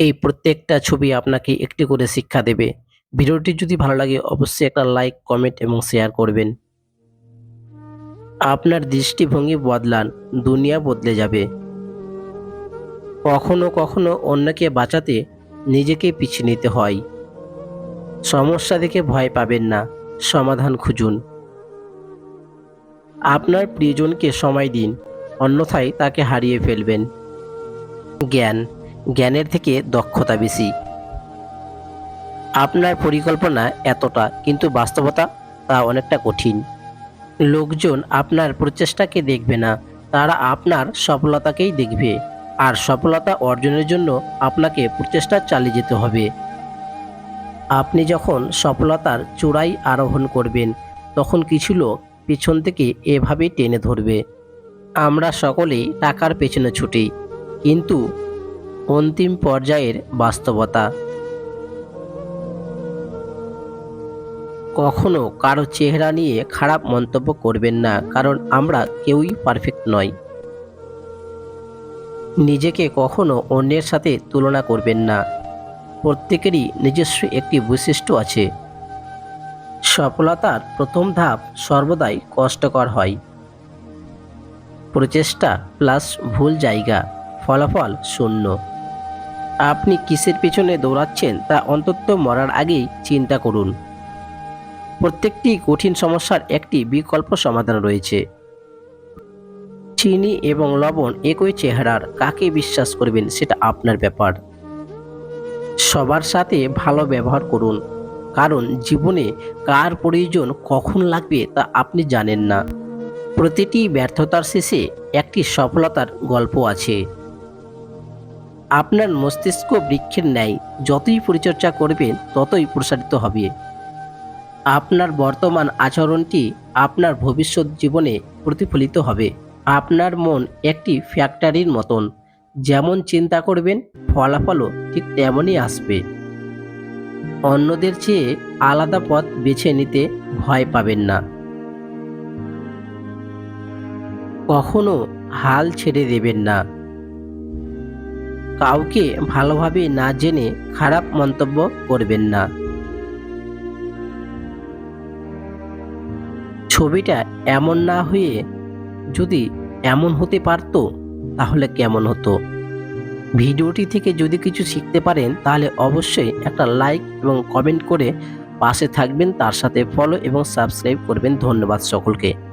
এই প্রত্যেকটা ছবি আপনাকে একটি করে শিক্ষা দেবে। ভিডিওটি যদি ভালো লাগে অবশ্যই একটা লাইক, কমেন্ট এবং শেয়ার করবেন। আপনার দৃষ্টিভঙ্গি বদলান, দুনিয়া বদলে যাবে। কখনো কখনো অন্যকে বাঁচাতে নিজেকে পিছিয়ে নিতে হয়। সমস্যা দেখে ভয় পাবেন না, সমাধান খুঁজুন। আপনার প্রিয়জনকে সময় দিন, অন্যথায় তাকে হারিয়ে ফেলবেন। জ্ঞান, জ্ঞানের থেকে দক্ষতা বেশি। আপনার পরিকল্পনা এতটা, কিন্তু বাস্তবতা তা অনেকটা কঠিন। লোকজন আপনার প্রচেষ্টাকে দেখবে না, তারা আপনার সফলতাকেই দেখবে। আর সফলতা অর্জনের জন্য আপনাকে প্রচেষ্টা চালিয়ে যেতে হবে। আপনি যখন সফলতার চূড়ায় আরোহণ করবেন, তখন কিছু লোক পিছন থেকে এভাবেই টেনে ধরবে। আমরা সকলেই টাকার পেছনে ছুটি, কিন্তু অন্তিম পর্যায়ের বাস্তবতা। কখনো কারো চেহারা নিয়ে খারাপ মন্তব্য করবেন না, কারণ আমরা কেউই পারফেক্ট নই। নিজেকে কখনো অন্যের সাথে তুলনা করবেন না। প্রত্যেকেরই নিজস্ব একটি বৈশিষ্ট্য আছে। সফলতার প্রথম ধাপ সর্বদাই কষ্টকর হয়। প্রচেষ্টা প্লাস ভুল জায়গা, ফলাফল শূন্য। আপনি কিসের পেছনে দৌড়াচ্ছেন তা অন্তত মরার আগেই চিন্তা করুন। প্রত্যেকটি কঠিন সমস্যার একটি বিকল্প সমাধান রয়েছে। চিনি এবং লবণ একই চেহারার, কাকে বিশ্বাস করবেন সেটা আপনার ব্যাপার। সবার সাথে ভালো ব্যবহার করুন, কারণ জীবনে কার প্রয়োজন কখন লাগবে তা আপনি জানেন না। প্রতিটি ব্যর্থতার শেষে একটি সফলতার গল্প আছে। আপনার মস্তিষ্ক বৃক্ষের ন্যায়, যতই পরিচর্যা করবেন ততই প্রসারিত হবে। আপনার বর্তমান আচরণটি আপনার ভবিষ্যৎ জীবনে প্রতিফলিত হবে। আপনার মন একটি ফ্যাক্টরির মতন, যেমন চিন্তা করবেন ফলাফলও ঠিক তেমনই আসবে। অন্যদের চেয়ে আলাদা পথ বেছে নিতে ভয় পাবেন না। কখনো হাল ছেড়ে দেবেন না। কাউকে ভালোভাবে না জেনে খারাপ মন্তব্য করবেন না। ছবিটা এমন না হয়ে যদি এমন হতে পারতো, তাহলে কেমন হতো? ভিডিওটি থেকে যদি কিছু শিখতে পারেন তাহলে অবশ্যই একটা লাইক এবং কমেন্ট করে পাশে থাকবেন, তার সাথে ফলো এবং সাবস্ক্রাইব করবেন। ধন্যবাদ সকলকে।